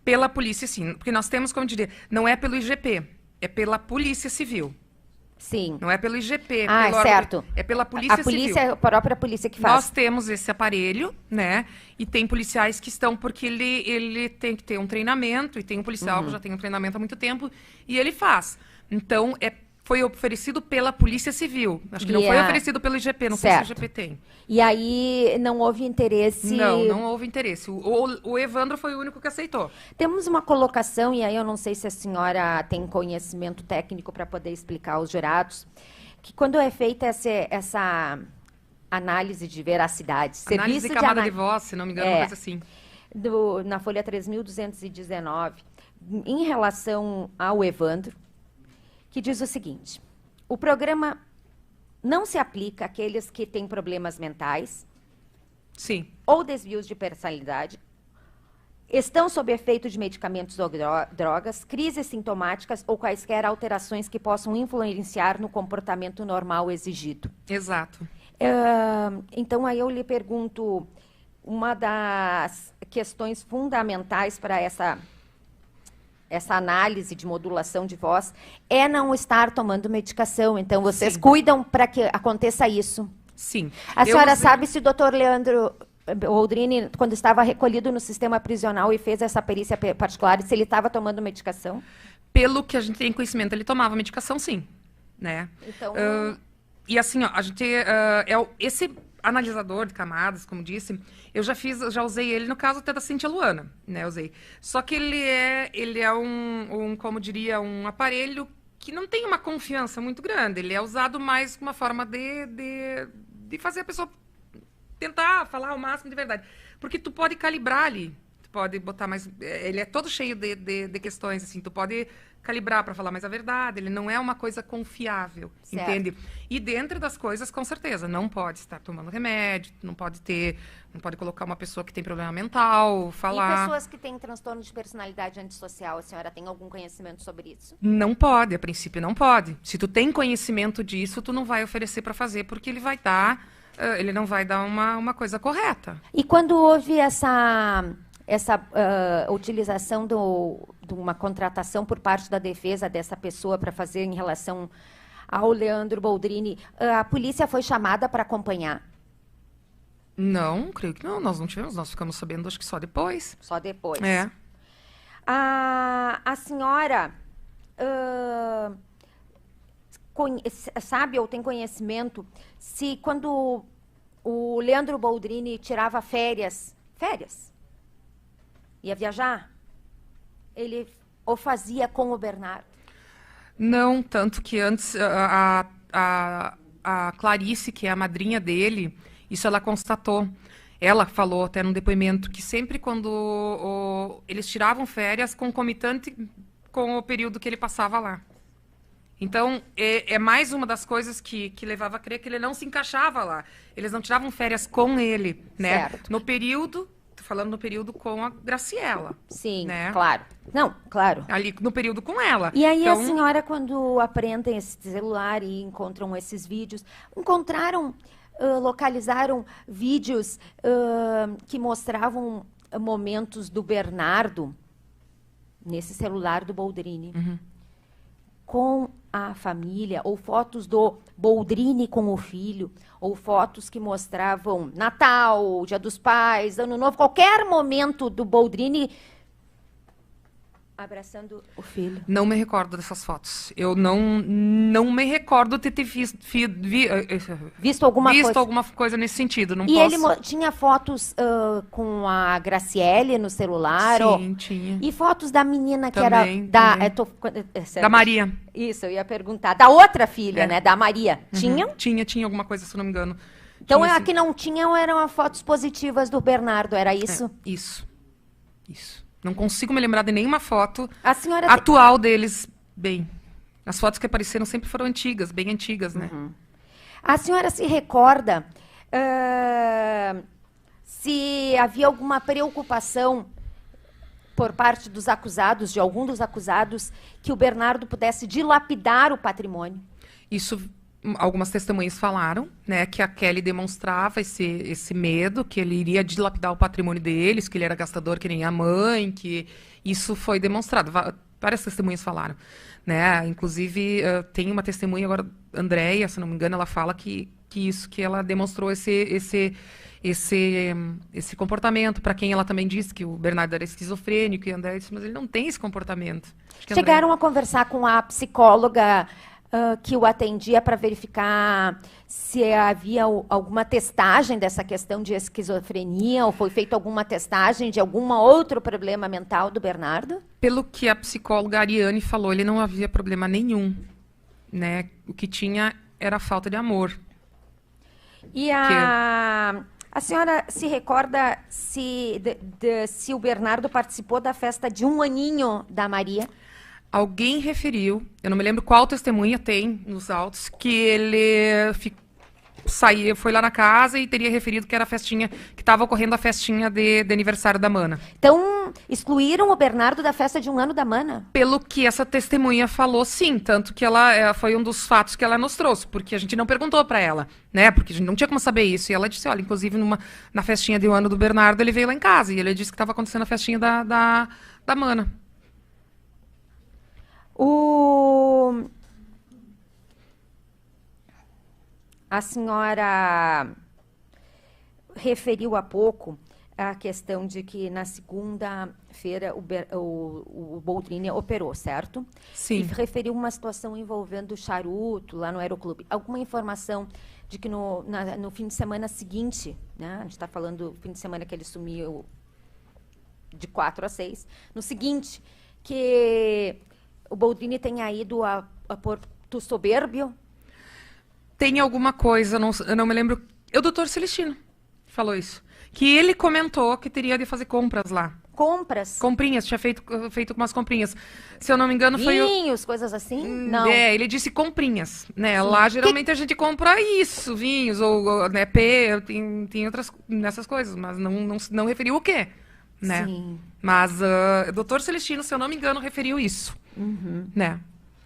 Pela polícia, sim. Porque nós temos, como dizer, não é pelo IGP, é pela Polícia Civil. Sim. Não é pelo IGP. Certo. É pela Polícia Civil. A própria polícia que faz. Nós temos esse aparelho, né? E tem policiais que estão, porque ele tem que ter um treinamento, e tem um policial que já tem um treinamento há muito tempo, e ele faz. Então, foi oferecido pela Polícia Civil. Acho que não E foi a- oferecido pelo IGP, não sei se o Certo. IGP tem. E aí não houve interesse. Não houve interesse. O Evandro foi o único que aceitou. Temos uma colocação, e aí eu não sei se a senhora tem conhecimento técnico para poder explicar aos jurados, que quando é feita essa análise de veracidade, Análise de camada de voz, se não me engano, uma É. coisa assim. na folha 3.219, em relação ao Evandro, que diz o seguinte: o programa não se aplica àqueles que têm problemas mentais Sim. ou desvios de personalidade, estão sob efeito de medicamentos ou drogas, crises sintomáticas ou quaisquer alterações que possam influenciar no comportamento normal exigido. Exato. Então, aí eu lhe pergunto, uma das questões fundamentais para essa análise de modulação de voz é não estar tomando medicação. Então, vocês Sim. cuidam para que aconteça isso. Sim. A Eu senhora usei- sabe se o doutor Leandro Boldrini, quando estava recolhido no sistema prisional e fez essa perícia particular, se ele estava tomando medicação? Pelo que a gente tem conhecimento, ele tomava medicação, sim. Né? Então, E assim, ó, a gente esse analisador de camadas, como disse, eu já usei ele no caso até da Cíntia Luana, né? Usei. Só que ele é como diria, um aparelho que não tem uma confiança muito grande. Ele é usado mais como uma forma de fazer a pessoa tentar falar o máximo de verdade. Porque tu pode calibrar ali. Tu pode botar mais... Ele é todo cheio de questões, assim. Tu pode calibrar para falar mais a verdade. Ele não é uma coisa confiável, Certo. entende? E dentro das coisas, com certeza, não pode estar tomando remédio, não pode colocar uma pessoa que tem problema mental, e falar... pessoas que têm transtorno de personalidade antissocial, a senhora tem algum conhecimento sobre isso? Não pode, a princípio não pode. Se tu tem conhecimento disso, tu não vai oferecer para fazer, porque ele não vai dar uma coisa correta. E quando houve essa utilização de uma contratação por parte da defesa dessa pessoa para fazer em relação ao Leandro Boldrini, a polícia foi chamada para acompanhar? Não, creio que não, nós não tivemos, nós ficamos sabendo acho que só depois. Só depois. É. A senhora sabe ou tem conhecimento se quando o Leandro Boldrini tirava férias, ia viajar, ele o fazia com o Bernardo? Não, tanto que antes a Clarice, que é a madrinha dele, isso ela constatou. Ela falou até num depoimento que sempre quando eles tiravam férias, concomitante com o período que ele passava lá. Então, é mais uma das coisas que levava a crer que ele não se encaixava lá. Eles não tiravam férias com ele, né? Certo. No período, tô falando no período com a Graciela. Sim, Né? claro. Não, claro. Ali no período com ela. E aí então, a senhora, quando apreendem esse celular e encontram esses vídeos, localizaram vídeos que mostravam momentos do Bernardo nesse celular do Boldrini com a família, ou fotos do Boldrini com o filho, ou fotos que mostravam Natal, Dia dos Pais, Ano Novo, qualquer momento do Boldrini abraçando o filho. Não me recordo dessas fotos. Eu não me recordo de ter Visto alguma visto coisa? alguma coisa nesse sentido. Não E posso... ele tinha fotos com a Graciele no celular? Sim, tinha. E fotos da menina que Também, era também. certo. Da Maria. Isso, eu ia perguntar. Da outra filha, É. né? Da Maria. Tinham? Tinha alguma coisa, se eu não me engano. Então, Tinha, a sim. que não tinham eram as fotos positivas do Bernardo, era isso? É, isso. Não consigo me lembrar de nenhuma foto A senhora... atual deles, bem. As fotos que apareceram sempre foram antigas, bem antigas, né? A senhora se recorda se havia alguma preocupação por parte dos acusados, de algum dos acusados, que o Bernardo pudesse dilapidar o patrimônio? Isso, algumas testemunhas falaram, né, que a Kelly demonstrava esse medo, que ele iria dilapidar o patrimônio deles, que ele era gastador que nem a mãe, que isso foi demonstrado. Várias testemunhas falaram, né? Inclusive, tem uma testemunha agora, Andréia, se não me engano, ela fala que ela demonstrou esse comportamento, para quem ela também disse que o Bernardo era esquizofrênico, e a Andréia disse, mas ele não tem esse comportamento. Acho que a Chegaram a conversar com a psicóloga que o atendia para verificar se havia alguma testagem dessa questão de esquizofrenia ou foi feita alguma testagem de algum outro problema mental do Bernardo? Pelo que a psicóloga Ariane falou, ele não havia problema nenhum, né? O que tinha era a falta de amor. E a senhora se recorda se o Bernardo participou da festa de 1 aninho da Maria? Alguém referiu, eu não me lembro qual testemunha tem nos autos, que ele foi lá na casa e teria referido que era a festinha, que estava ocorrendo a festinha de aniversário da Mana. Então, excluíram o Bernardo da festa de 1 ano da Mana? Pelo que essa testemunha falou, sim. Tanto que ela foi um dos fatos que ela nos trouxe, porque a gente não perguntou para ela, né? Porque a gente não tinha como saber isso. E ela disse, olha, inclusive na festinha de 1 ano do Bernardo, ele veio lá em casa e ele disse que estava acontecendo a festinha da Mana. A senhora referiu há pouco a questão de que na segunda-feira o Boldrini operou, certo? Sim. E referiu uma situação envolvendo o charuto lá no Aeroclube. Alguma informação de que no fim de semana seguinte, né? A gente está falando do fim de semana que ele sumiu de 4 a 6, no seguinte, que o Boldrini tenha ido a Porto Soberbio? Tem alguma coisa, eu não me lembro. O doutor Celestino falou isso. Que ele comentou que teria de fazer compras lá. Compras? Comprinhas, tinha feito umas comprinhas. Se eu não me engano, foi vinhos, coisas assim? Não. Ele disse comprinhas, né? Sim. Lá, geralmente, a gente compra isso, vinhos, ou né, tem outras nessas coisas, mas não referiu o quê, né? Sim. Mas o doutor Celestino, se eu não me engano, referiu isso, né?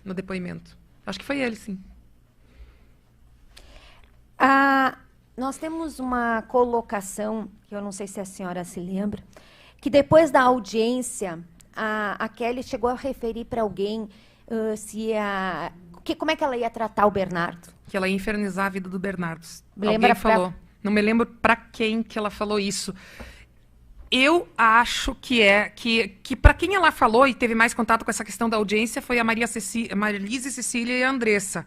No depoimento. Acho que foi ele, sim. Nós temos uma colocação, que eu não sei se a senhora se lembra, que depois da audiência, a Kelly chegou a referir para alguém como é que ela ia tratar o Bernardo. Que ela ia infernizar a vida do Bernardo. Lembra alguém falou. Não me lembro para quem que ela falou isso. Eu acho que para quem ela falou e teve mais contato com essa questão da audiência foi a Marilise Cecília e a Andressa.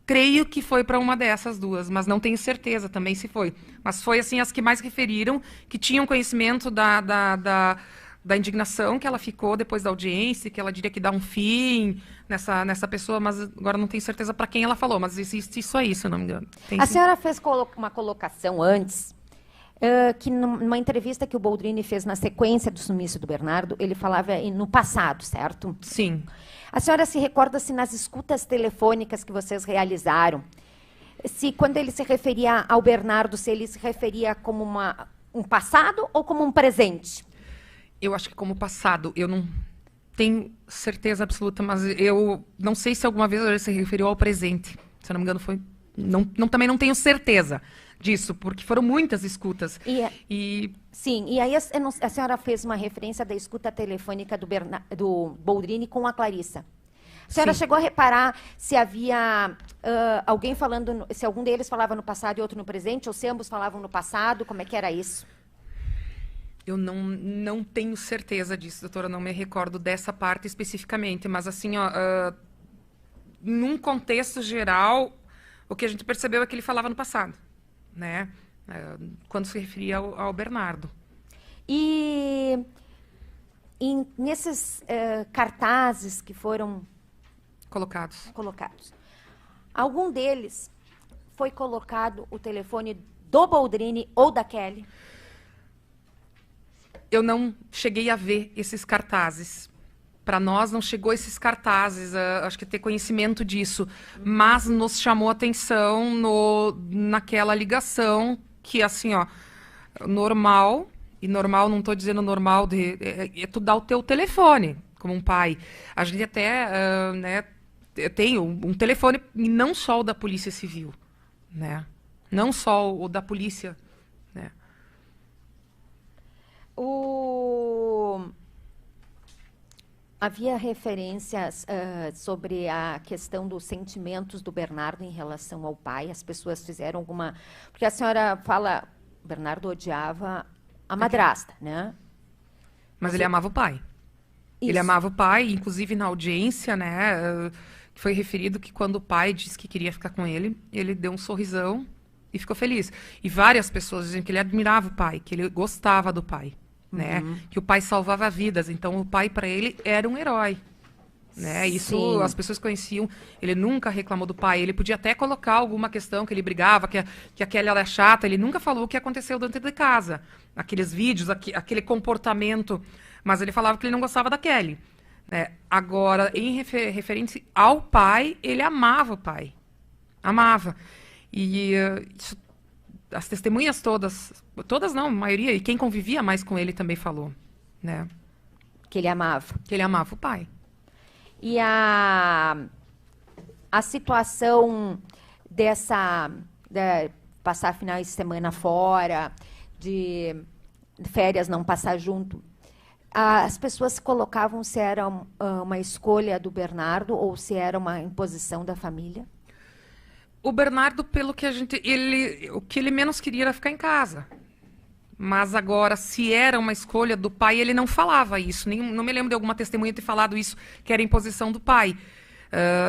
Creio que foi para uma dessas duas, mas não tenho certeza também se foi. Mas foi assim as que mais referiram, que tinham conhecimento da indignação que ela ficou depois da audiência, que ela diria que dá um fim nessa pessoa, mas agora não tenho certeza para quem ela falou, mas existe isso aí, se eu não me engano. A senhora fez uma colocação antes, que numa entrevista que o Boldrini fez na sequência do sumiço do Bernardo, ele falava no passado, certo? Sim. A senhora se recorda se nas escutas telefônicas que vocês realizaram, se quando ele se referia ao Bernardo, se ele se referia como um passado ou como um presente? Eu acho que como passado. Eu não tenho certeza absoluta, mas eu não sei se alguma vez ele se referiu ao presente. Se eu não me engano, foi... também não tenho certeza disso, porque foram muitas escutas. Sim, e aí a senhora fez uma referência da escuta telefônica do Boldrini com a Clarissa. A senhora chegou a reparar se havia alguém falando, se algum deles falava no passado e outro no presente, ou se ambos falavam no passado, como é que era isso? Eu não tenho certeza disso, doutora, não me recordo dessa parte especificamente, mas assim, num contexto geral, o que a gente percebeu é que ele falava no passado, né? Quando se referia ao Bernardo. E nesses cartazes que foram colocados, algum deles foi colocado o telefone do Boldrini ou da Kelly? Eu não cheguei a ver esses cartazes. Para nós não chegou esses cartazes, acho que ter conhecimento disso, mas nos chamou a atenção naquela ligação que, assim, normal, e normal, não estou dizendo normal, tu dar o teu telefone, como um pai. A gente até tem um telefone, e não só o da Polícia Civil, né? Não só o da polícia, né? Havia referências sobre a questão dos sentimentos do Bernardo em relação ao pai? As pessoas fizeram alguma... Porque a senhora fala, o Bernardo odiava a madrasta, né? Mas ele amava o pai. Isso. Ele amava o pai, inclusive na audiência, né? foi referido que quando o pai disse que queria ficar com ele, ele deu um sorrisão e ficou feliz. E várias pessoas dizem que ele admirava o pai, que ele gostava do pai, né? Que o pai salvava vidas. Então, o pai, para ele, era um herói. Né? Isso as pessoas conheciam. Ele nunca reclamou do pai. Ele podia até colocar alguma questão que ele brigava, que a Kelly era chata. Ele nunca falou o que aconteceu dentro de casa. Aqueles vídeos, aquele comportamento. Mas ele falava que ele não gostava da Kelly. Né? Agora, em referência ao pai, ele amava o pai. Amava. E as testemunhas todas não, a maioria, e quem convivia mais com ele também falou. Né? Que ele amava. Que ele amava o pai. E a situação de passar finais de semana fora, de férias não passar junto, as pessoas se colocavam se era uma escolha do Bernardo ou se era uma imposição da família? O Bernardo, pelo que o que ele menos queria era ficar em casa. Mas agora, se era uma escolha do pai, ele não falava isso. Não me lembro de alguma testemunha ter falado isso, que era imposição do pai.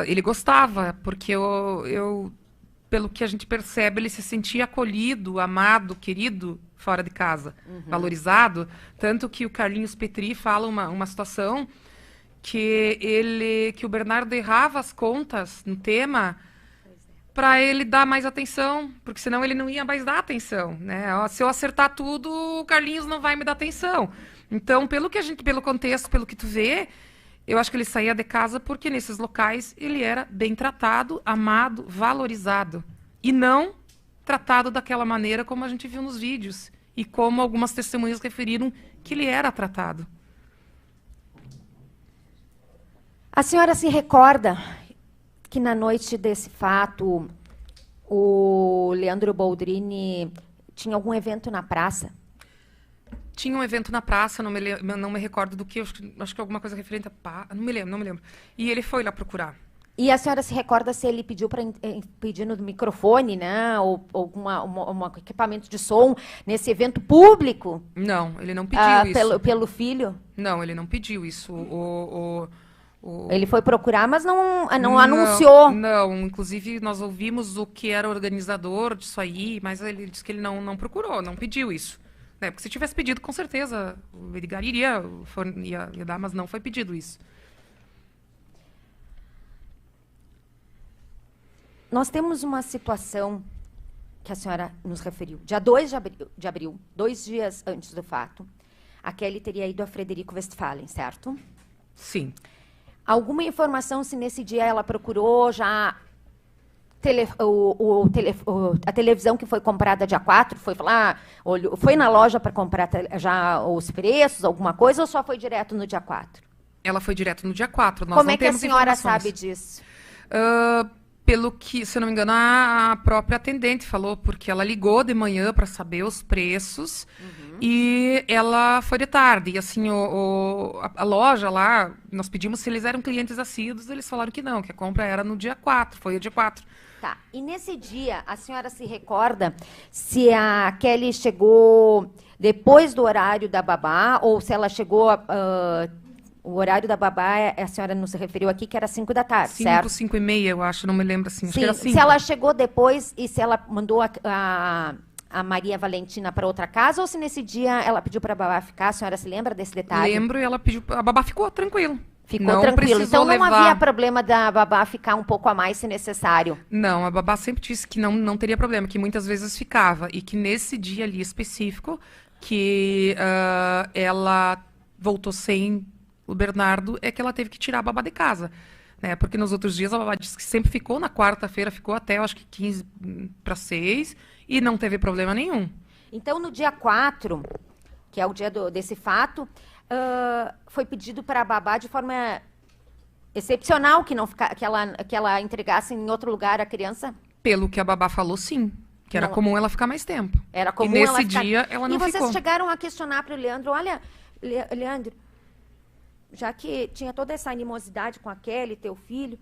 Ele gostava, porque pelo que a gente percebe, ele se sentia acolhido, amado, querido fora de casa, valorizado. Tanto que o Carlinhos Petri fala uma situação que o Bernardo errava as contas no tema para ele dar mais atenção, porque senão ele não ia mais dar atenção, né? Se eu acertar tudo, o Carlinhos não vai me dar atenção. Então, pelo contexto, pelo que tu vê, eu acho que ele saía de casa porque nesses locais ele era bem tratado, amado, valorizado. E não tratado daquela maneira como a gente viu nos vídeos. E como algumas testemunhas referiram que ele era tratado. A senhora se recorda que na noite desse fato, o Leandro Boldrini tinha algum evento na praça? Tinha um evento na praça, não me recordo do que, acho que alguma coisa referente a... Não me lembro. E ele foi lá procurar. E a senhora se recorda se ele pediu para pedir no microfone, né? Ou algum equipamento de som nesse evento público? Não, ele não pediu isso. Pelo filho? Não, ele não pediu isso. Ele foi procurar, mas não anunciou. Não, inclusive nós ouvimos o que era organizador disso aí, mas ele disse que ele não procurou, não pediu isso. Né? Porque se tivesse pedido, com certeza o Edgar ia dar, mas não foi pedido isso. Nós temos uma situação que a senhora nos referiu. Dia 2 de abril, 2 dias antes do fato, a Kelly teria ido a Frederico Westphalen, certo? Sim. Alguma informação se nesse dia ela procurou já a televisão que foi comprada dia 4? Foi na loja para comprar já os preços, alguma coisa, ou só foi direto no dia 4? Ela foi direto no dia 4. Nós Como não é que a temos senhora informações. sabe disso? Pelo que, se eu não me engano, a própria atendente falou, porque ela ligou de manhã para saber os preços e ela foi de tarde. E assim, a loja lá, nós pedimos se eles eram clientes assíduos, eles falaram que não, que a compra era no dia 4, foi o dia 4. Tá, e nesse dia, a senhora se recorda se a Kelly chegou depois do horário da babá, ou se ela chegou... o horário da babá, a senhora nos referiu aqui, que era 5 da tarde, certo? 5 e meia, eu acho, não me lembro assim. Acho que Sim, era 5. se ela chegou depois e se ela mandou a Maria Valentina para outra casa, ou se nesse dia ela pediu para a babá ficar, a senhora se lembra desse detalhe? Lembro, e ela pediu, a babá ficou tranquilo. Ficou tranquilo. Então não havia problema da babá ficar um pouco a mais se necessário? Não, a babá sempre disse que não teria problema, que muitas vezes ficava. E que nesse dia ali específico, que ela voltou sem o Bernardo, é que ela teve que tirar a babá de casa. Né? Porque nos outros dias a babá disse que sempre ficou, na quarta-feira ficou até, eu acho que 15 para 6, e não teve problema nenhum. Então, no dia 4, que é o dia desse fato, foi pedido para a babá de forma excepcional que ela entregasse em outro lugar a criança? Pelo que a babá falou, sim. Que era comum ela ficar mais tempo. Era comum e nesse dia ela não ficou. E vocês chegaram a questionar para o Leandro, olha, Leandro, já que tinha toda essa animosidade com a Kelly, teu filho,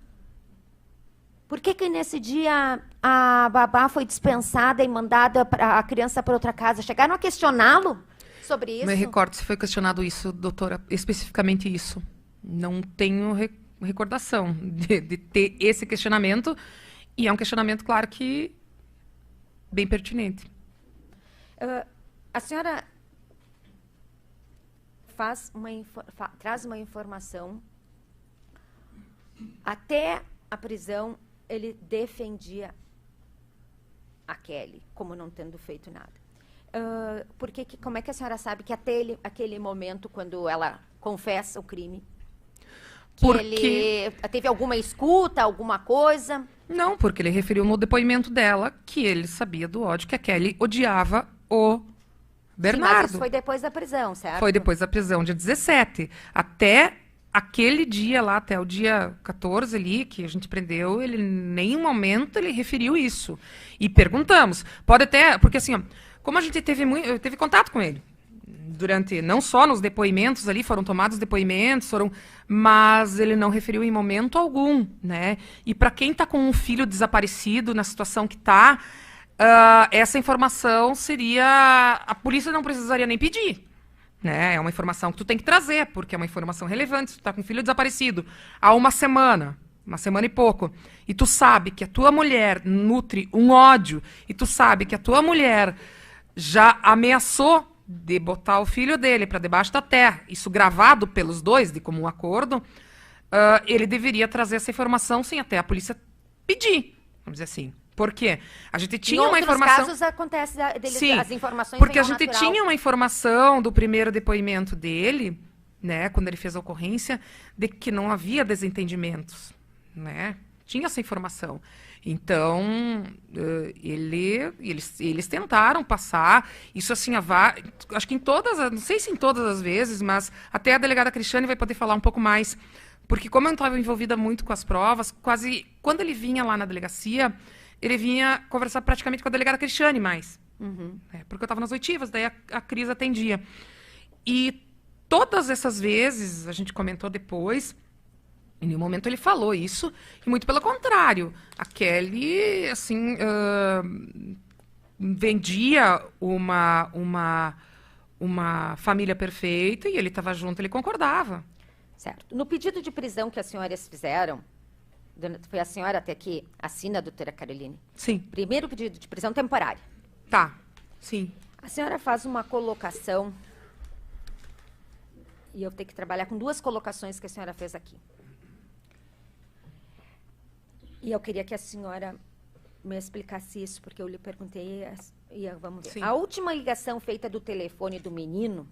por que nesse dia a babá foi dispensada e mandada a criança para outra casa? Chegaram a questioná-lo sobre isso? Me recordo se foi questionado isso, doutora, especificamente isso. Não tenho recordação de ter esse questionamento, e é um questionamento, claro, que bem pertinente. A senhora traz uma informação. Até a prisão, ele defendia a Kelly como não tendo feito nada. Como é que a senhora sabe que até aquele momento, quando ela confessa o crime, que ele teve alguma escuta, alguma coisa? Não, porque ele referiu no depoimento dela que ele sabia do ódio, que a Kelly odiava o Bernardo. Sim, mas isso foi depois da prisão, certo? Foi depois da prisão, dia 17. Até aquele dia lá, até o dia 14 ali, que a gente prendeu, ele em nenhum momento ele referiu isso. E perguntamos. Pode até, porque assim, ó, como a gente teve contato com ele, durante, não só nos depoimentos ali, foram tomados depoimentos, mas ele não referiu em momento algum, né? E para quem está com um filho desaparecido, na situação que está, essa informação seria... A polícia não precisaria nem pedir, né? É uma informação que tu tem que trazer, porque é uma informação relevante. Se tu está com um filho desaparecido há uma semana e pouco, e tu sabe que a tua mulher nutre um ódio, e tu sabe que a tua mulher já ameaçou de botar o filho dele para debaixo da terra, isso gravado pelos dois, de comum acordo, ele deveria trazer essa informação sem até a polícia pedir, vamos dizer assim. Por quê? A gente tinha uma informação... Em outros casos acontece Sim, as informações porque a venham gente natural. tinha uma informação do primeiro depoimento dele, né, quando ele fez a ocorrência, de que não havia desentendimentos, né? Tinha essa informação. Então, eles tentaram passar isso assim, acho que em todas, não sei se em todas as vezes, mas até a delegada Cristiane vai poder falar um pouco mais, porque como eu não estava envolvida muito com as provas, quase, quando ele vinha lá na delegacia, ele vinha conversar praticamente com a delegada Cristiane mais. Uhum. Porque eu estava nas oitivas, daí a Cris atendia. E todas essas vezes, a gente comentou depois, em nenhum momento ele falou isso, e muito pelo contrário. A Kelly, assim, vendia uma família perfeita, e ele estava junto, ele concordava. Certo. No pedido de prisão que as senhoras fizeram, foi a senhora até que assina, doutora Caroline? Sim. Primeiro pedido de prisão temporária. Tá, sim. A senhora faz uma colocação, e eu tenho que trabalhar com duas colocações que a senhora fez aqui. E eu queria que a senhora me explicasse isso, porque eu lhe perguntei e vamos ver. Sim. A última ligação feita do telefone do menino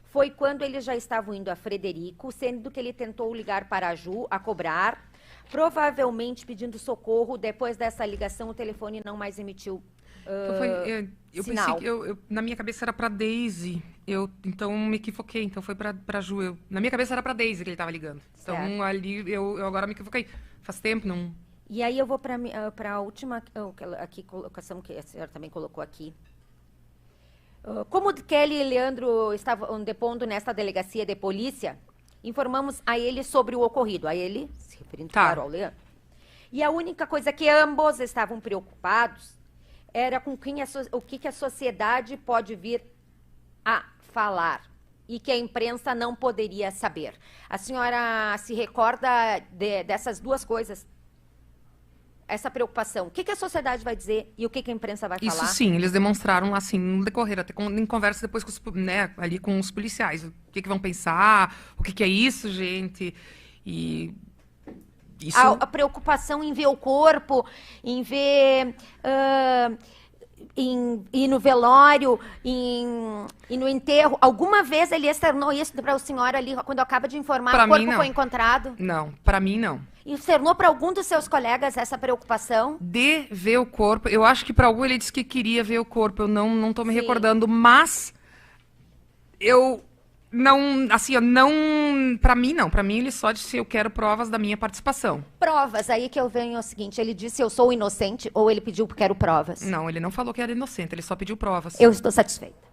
foi quando eles já estavam indo a Frederico, sendo que ele tentou ligar para a Ju a cobrar, provavelmente pedindo socorro. Depois dessa ligação, o telefone não mais emitiu eu sinal. pensei que na minha cabeça era para Daisy. Então me equivoquei. Então foi para Ju. Na minha cabeça era para Daisy que ele estava ligando. Então Certo. ali eu agora me equivoquei. Faz tempo, não. E aí eu vou para a última colocação que a senhora também colocou aqui. Como Kelly e Leandro estavam depondo nesta delegacia de polícia, informamos a ele sobre o ocorrido. A ele, se referindo, claro, ao Leandro. E a única coisa que ambos estavam preocupados era com o que a sociedade pode vir a falar e que a imprensa não poderia saber. A senhora se recorda dessas duas coisas? Essa preocupação. O que a sociedade vai dizer e o que a imprensa vai falar? Isso sim, eles demonstraram lá, assim, no decorrer, até em conversa depois com ali com os policiais. O que vão pensar, o que é isso, gente. E isso... A preocupação em ver o corpo, em ver... ir no velório, ir no enterro. Alguma vez ele externou isso para a senhora ali, quando acaba de informar que o corpo foi encontrado? Não, para mim não. E externou para algum dos seus colegas essa preocupação? De ver o corpo. Eu acho que para algum ele disse que queria ver o corpo. Eu não tô me recordando, mas eu não, assim, para mim não. Para mim ele só disse eu quero provas da minha participação. Provas, aí que eu venho é o seguinte, ele disse eu sou inocente ou ele pediu porque quero provas? Não, ele não falou que era inocente, ele só pediu provas. Eu estou satisfeita.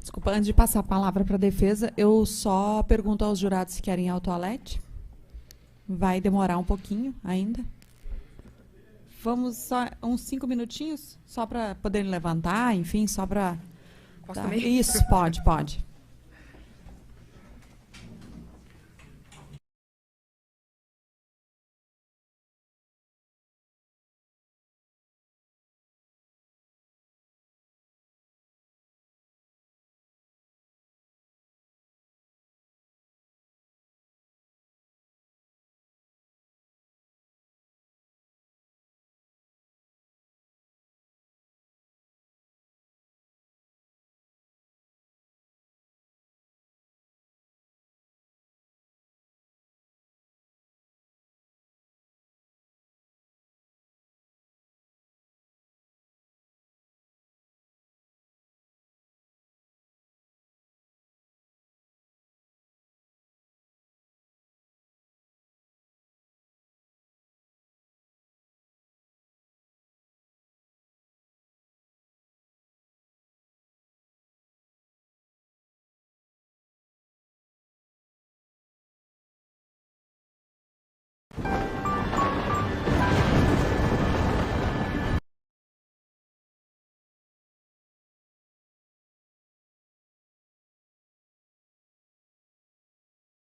Desculpa, antes de passar a palavra para a defesa, eu só pergunto aos jurados se querem ir ao toalete. Vai demorar um pouquinho ainda. Vamos só uns 5 minutinhos, só para poderem levantar, enfim, só para... Posso também? Isso, pode.